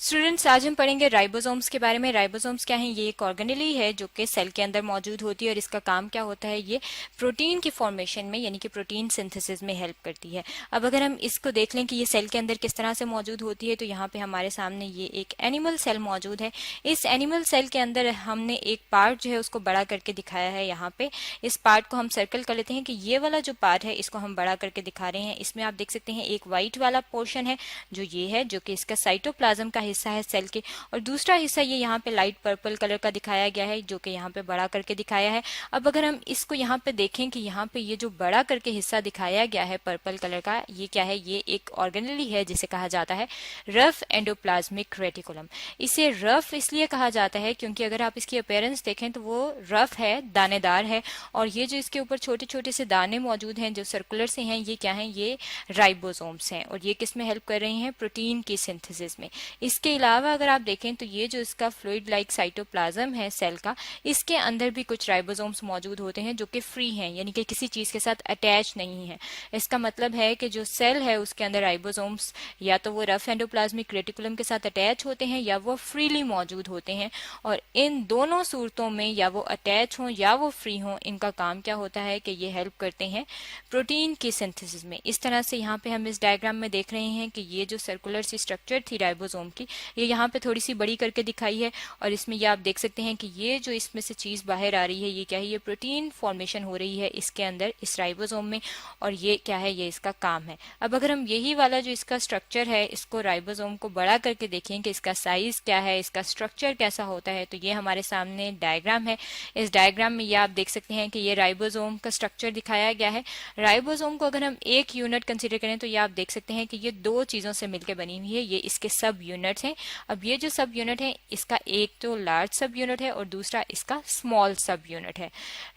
Students, आज हम पढ़ेंगे राइबोसोम्स के बारे में। राइबोसोम्स क्या है? ये एक ऑर्गेनेली है जो कि सेल के अंदर मौजूद होती है और इसका काम क्या होता है? ये प्रोटीन की फॉर्मेशन में यानी कि प्रोटीन सिंथेसिस में हेल्प करती है। अब अगर हम इसको देख लें कि ये सेल के अंदर किस तरह से मौजूद होती है, तो यहाँ पे हमारे सामने ये एक एनिमल सेल मौजूद है। इस एनिमल सेल के अंदर हमने एक पार्ट जो है उसको बड़ा करके दिखाया है। यहाँ पे इस पार्ट को हम सर्कल कर लेते हैं कि ये वाला जो पार्ट है इसको हम बड़ा करके दिखा रहे हैं। इसमें आप देख सकते हैं एक व्हाइट वाला पोर्शन है जो ये है, जो कि इसका साइटोप्लाज्म का हिस्सा है सेल के, और दूसरा हिस्सा ये यहाँ पे लाइट पर्पल कलर का दिखाया गया है जो कि यहाँ पे बड़ा करके दिखाया है। अब अगर हम इसको यहाँ पे देखें कि यहाँ पे ये जो बड़ा करके हिस्सा दिखाया गया है पर्पल कलर का, ये क्या है? ये एक ऑर्गेनेली है जिसे कहा जाता है रफ एंडोप्लाज्मिक रेटिकुलम। इसे रफ इसलिए कहा जाता है क्योंकि अगर आप इसकी अपीयरेंस देखें तो वो रफ है, दानेदार है, और ये जो इसके ऊपर छोटे छोटे से दाने मौजूद हैं जो सर्कुलर से हैं, ये क्या हैं? ये राइबोसोम्स हैं। और ये किस में हेल्प कर रहे हैं? प्रोटीन की सिंथेसिस में। इसके अलावा अगर आप देखें तो ये जो इसका फ्लूइड लाइक साइटोप्लाज्म है सेल का, इसके अंदर भी कुछ राइबोसोम्स मौजूद होते हैं जो कि फ्री हैं, यानी कि किसी चीज के साथ अटैच नहीं है। इसका मतलब है कि जो सेल है उसके अंदर राइबोसोम्स या तो वो रफ एंडोप्लाज्मिक रेटिकुलम के साथ अटैच होते हैं या वो फ्रीली मौजूद होते हैं। और इन दोनों सूरतों में, या वो अटैच हों या वो फ्री हों, इनका काम क्या होता है कि ये हेल्प करते हैं प्रोटीन की सिंथेसिस में। इस तरह से यहाँ पे हम इस डायग्राम में देख रहे हैं कि ये जो सर्कुलर सी स्ट्रक्चर थी राइबोसोम की, ये यहाँ पे थोड़ी सी बड़ी करके दिखाई है, और इसमें ये आप देख सकते हैं कि ये जो इसमें से चीज बाहर आ रही है, ये क्या है? ये प्रोटीन फॉर्मेशन हो रही है इसके अंदर, इस राइबोसोम में, और ये क्या है? ये इसका काम है। अब अगर हम यही वाला जो इसका स्ट्रक्चर है, इसको राइबोसोम को बड़ा करके देखें कि इसका साइज क्या है, इसका स्ट्रक्चर कैसा होता है, तो ये हमारे सामने डायग्राम है। इस डायग्राम में ये आप देख सकते हैं कि ये राइबोसोम का स्ट्रक्चर दिखाया गया है। राइबोसोम को अगर हम एक यूनिट कंसीडर करें तो ये आप देख सकते हैं कि ये दो चीजों से मिलकर बनी हुई है, ये इसके सब यूनिट्स हैं। अब ये जो सब यूनिट है, इसका एक तो लार्ज सब यूनिट है और दूसरा इसका स्मॉल सब यूनिट है।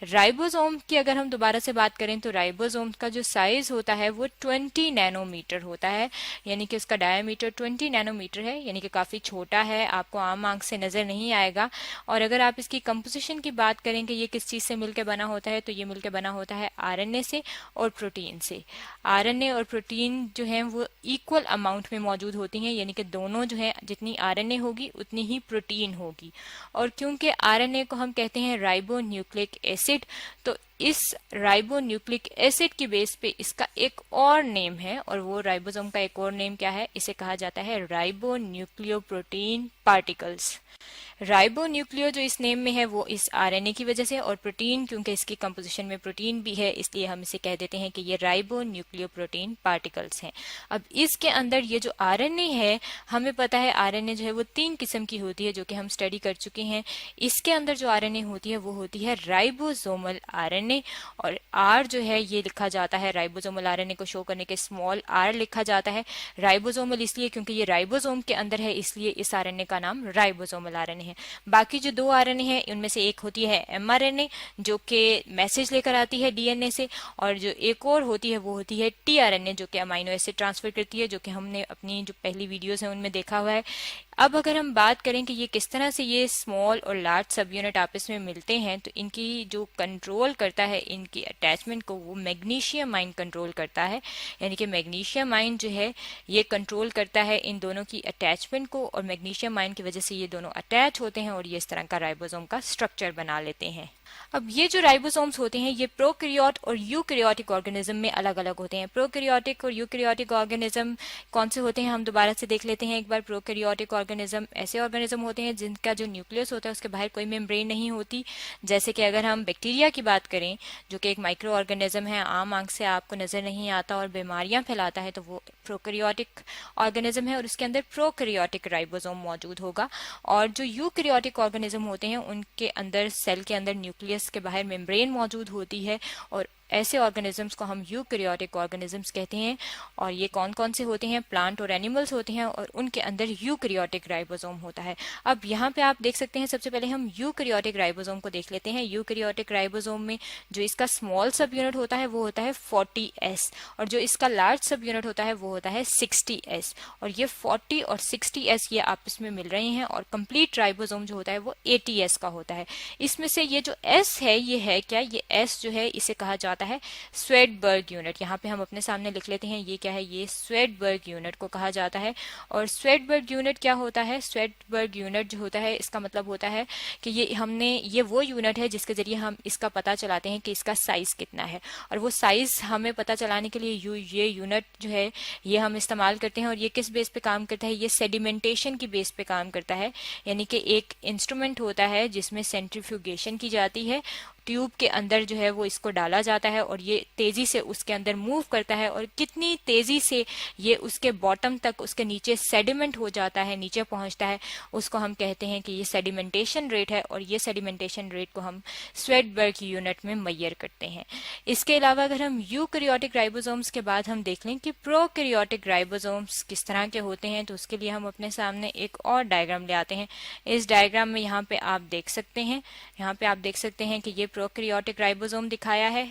राइबोसोम की अगर हम दोबारा से बात करें तो राइबोसोम का जो साइज होता है वो 20 नैनोमीटर होता है, यानी कि उसका डायमीटर 20 नैनोमीटर है, यानी कि काफी छोटा है, आपको आम आंख से नजर नहीं आएगा। और अगर आप इसकी कंपोजिशन की बात करें कि ये किस चीज से मिलकर बना होता है, तो ये मिलकर बना होता है आरएनए से और प्रोटीन से। आरएनए और प्रोटीन जो है वो इक्वल अमाउंट में मौजूद होती हैं, यानी कि दोनों जो है, जितनी आरएनए होगी उतनी ही प्रोटीन होगी। और क्योंकि आरएनए को हम कहते हैं राइबो न्यूक्लिक एसिड, तो इस राइबो न्यूक्लिक एसिड की बेस पे इसका एक और नेम है, और वो राइबोसोम का एक और नेम क्या है? इसे कहा जाता है ribo nucleoprotein particles. Ribo nucleo जो इस नेम में है वो इस आरएनए की वजह से, और प्रोटीन क्योंकि इसकी कंपोजिशन में प्रोटीन भी है, इसलिए हम इसे कह देते हैं कि ये राइबो न्यूक्लियोप्रोटीन पार्टिकल्स हैं। अब इसके अंदर ये जो आरएनए है, हमें पता है आरएनए जो है वो 3 किस्म की होती है जो कि हम स्टडी कर चुके हैं। इसके अंदर जो आरएनए होती है वो होती है राइबोसोमल आरएनए, और आर जो है ये लिखा जाता है, राइबोसोमल आरएनए को शो करने के स्मॉल आर लिखा जाता है। राइबोसोमल इसलिए क्योंकि ये राइबोसोम के अंदर है, इसलिए इस आरएनए का नाम राइबोसोमल आरएनए है। बाकी जो 2 आरएनए हैं उनमें से एक होती है एमआरएनए जो कि मैसेज लेकर आती है डीएनए से, और जो एक और होती है वो होती है टीआरएनए जो कि अमाइनो एसिड ट्रांसफर करती है, जो कि हमने अपनी जो पहली वीडियोस हैं उनमें देखा हुआ है। अब अगर हम बात करें कि ये किस तरह से ये स्मॉल और लार्ज सब यूनिट आपस में मिलते हैं, तो इनकी जो कंट्रोल करता है इनकी अटैचमेंट को, वो मैग्नीशियम आयन कंट्रोल करता है। यानी कि मैग्नीशियम आयन जो है ये कंट्रोल करता है इन दोनों की अटैचमेंट को, और मैग्नीशियम आयन की वजह से ये दोनों अटैच होते हैं और ये इस तरह का राइबोसोम का स्ट्रक्चर बना लेते हैं। अब ये जो राइबोसोम्स होते हैं ये प्रोकैरियोट और यूकैरियोटिक ऑर्गेनिज्म में अलग अलग होते हैं। प्रोकैरियोटिक और यूकैरियोटिक ऑर्गेनिज्म कौन से होते हैं हम दोबारा से देख लेते हैं एक बार। प्रोकैरियोटिक ऑर्गेनिज्म ऐसे ऑर्गेनिज्म होते हैं जिनका जो न्यूक्लियस होता है उसके बाहर कोई मेम्ब्रेन नहीं होती। जैसे कि अगर हम बैक्टीरिया की बात करें जो कि एक माइक्रो ऑर्गेनिज्म है, आम आंख से आपको नजर नहीं आता और बीमारियां फैलाता है, तो वो प्रोकैरियोटिक ऑर्गेनिज्म है और उसके अंदर प्रोकैरियोटिक राइबोसोम मौजूद होगा। और जो यूकैरियोटिक ऑर्गेनिज्म होते हैं उनके अंदर, सेल के अंदर न्यूक्लियस के बाहर मेम्ब्रेन मौजूद होती है, और ऐसे ऑर्गेनिजम्स को हम यूकैरियोटिक ऑर्गेनिजम्स कहते हैं। और ये कौन कौन से होते हैं? प्लांट और एनिमल्स होते हैं, और उनके अंदर यूकैरियोटिक राइबोसोम होता है। अब यहाँ पे आप देख सकते हैं, सबसे पहले हम यूकैरियोटिक राइबोसोम को देख लेते हैं। यूकैरियोटिक राइबोसोम में जो इसका स्मॉल सब यूनिट होता है वो होता है 40S, और जो इसका लार्ज सब यूनिट होता है वो होता है 60S। और ये 40 और 60S ये आपस में मिल रहे हैं, और कंप्लीट राइबोसोम जो होता है वो 80S का होता है। इसमें से ये जो S है, ये है क्या? ये S जो है इसे कहा जाता जाता है स्वेडबर्ग यूनिट। यहाँ पे हम अपने सामने लिख लेते हैं, ये क्या है, ये स्वेडबर्ग यूनिट को कहा जाता है। और स्वेडबर्ग यूनिट क्या होता है, स्वेडबर्ग यूनिट जो होता है इसका मतलब होता है कि ये वो यूनिट है जिसके जरिए हम इसका पता चलाते हैं कि इसका साइज कितना है। और वो साइज हमें पता चलाने के लिए ये यूनिट जो है ये हम इस्तेमाल करते हैं। और ये किस बेस पे काम करता है, ये सेडिमेंटेशन की बेस पे काम करता है। यानी कि एक इंस्ट्रूमेंट होता है जिसमें सेंट्रीफ्यूगेशन की जाती है, ट्यूब के अंदर जो है वो इसको डाला जाता है और ये तेजी से उसके अंदर मूव करता है। और कितनी तेजी से ये उसके बॉटम तक, उसके नीचे सेडिमेंट हो जाता है, नीचे पहुंचता है, उसको हम कहते हैं कि ये सेडिमेंटेशन रेट है। और ये सेडिमेंटेशन रेट को हम स्वेडबर्ग यूनिट में मेजर करते हैं। इसके अलावा अगर हम यूकैरियोटिक राइबोसोम्स के बाद हम देख लें कि प्रोकैरियोटिक राइबोसोम्स किस तरह के होते हैं, तो उसके लिए हम अपने सामने एक और डायग्राम ले आते हैं। इस डायग्राम में यहाँ पे आप देख सकते हैं कि ये प्रोकैरियोटिक राइबोसोम दिखाया है।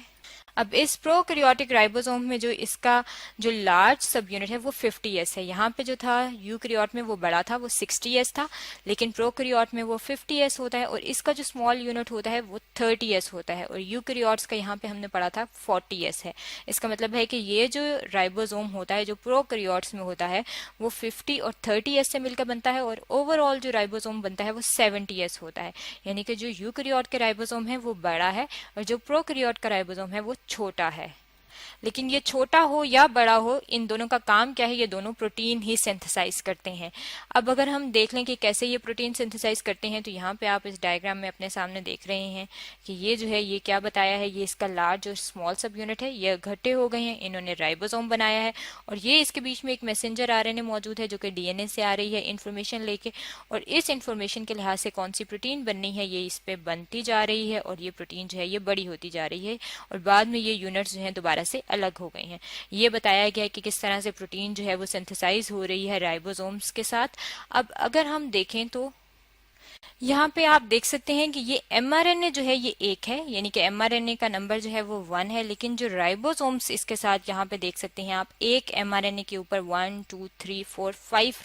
अब इस प्रोकैरियोटिक राइबोसोम में जो इसका जो लार्ज सब यूनिट है वो 50s है। यहाँ पे जो था यूकैरियोट में वो बड़ा था, वो 60s था, लेकिन प्रोकैरियोट में वो 50s होता है। और इसका जो स्मॉल यूनिट होता है वो 30s होता है। और यूकैरियोट्स का यहाँ पे हमने पढ़ा था 40s है। इसका मतलब है कि ये जो राइबोसोम होता है जो प्रोकैरियोट्स में होता है वो 50 और 30s से मिलकर बनता है। और ओवरऑल जो राइबोसोम बनता है वो 70s होता है। यानी कि जो यूकैरियोट के राइबोसोम है वो बड़ा है और जो प्रोकैरियोट का राइबोसोम है वो छोटा है। लेकिन ये छोटा हो या बड़ा हो, इन दोनों का काम क्या है, ये दोनों प्रोटीन ही सिंथेसाइज करते हैं। अब अगर हम देख लें कि कैसे ये प्रोटीन सिंथेसाइज करते हैं, तो यहाँ पे आप इस डायग्राम में अपने सामने देख रहे हैं कि ये जो है ये क्या बताया है, ये इसका लार्ज और स्मॉल सब यूनिट है, ये इकट्ठे हो गए हैं, इन्होंने राइबोसोम बनाया है। और ये इसके बीच में एक मैसेंजर आरएनए मौजूद है जो कि डीएनए से आ रही है इन्फॉर्मेशन लेके। और इस इन्फॉर्मेशन के लिहाज से कौन सी प्रोटीन बननी है ये इस पे बनती जा रही है और ये प्रोटीन जो है ये बड़ी होती जा रही है। और बाद में ये यूनिट्स जो है दोबारा से अलग हो गए हैं। ये बताया गया है कि किस तरह से प्रोटीन जो है वो सिंथेसाइज हो रही है राइबोसोम्स के साथ। अब अगर हम देखें तो यहाँ पे आप देख सकते हैं कि ये एमआरएनए जो है ये एक है, यानी कि एमआरएनए का नंबर जो है वो 1 है। लेकिन जो राइबोसोम्स इसके साथ यहाँ पे देख सकते हैं आप, एक एमआरएनए के ऊपर 1 2 3 4 5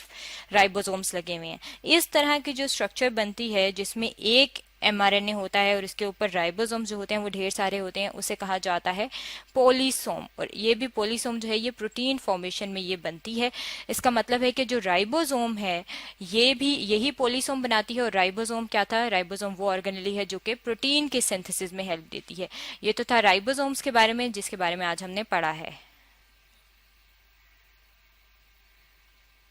राइबोसोम्स लगे हुए हैं। इस तरह की जो स्ट्रक्चर बनती है जिसमें एक एमआरएनए होता है और इसके ऊपर राइबोसोम जो होते हैं वो ढेर सारे होते हैं, उसे कहा जाता है पॉलीसोम। और ये भी पॉलीसोम जो है ये प्रोटीन फॉर्मेशन में ये बनती है। इसका मतलब है कि जो राइबोसोम है ये भी यही पॉलीसोम बनाती है। और राइबोसोम क्या था, राइबोसोम वो ऑर्गेनेली है जो कि प्रोटीन के सिंथेसिस में हेल्प देती है। ये तो था राइबोसोम्स के बारे में जिसके बारे में आज हमने पढ़ा है।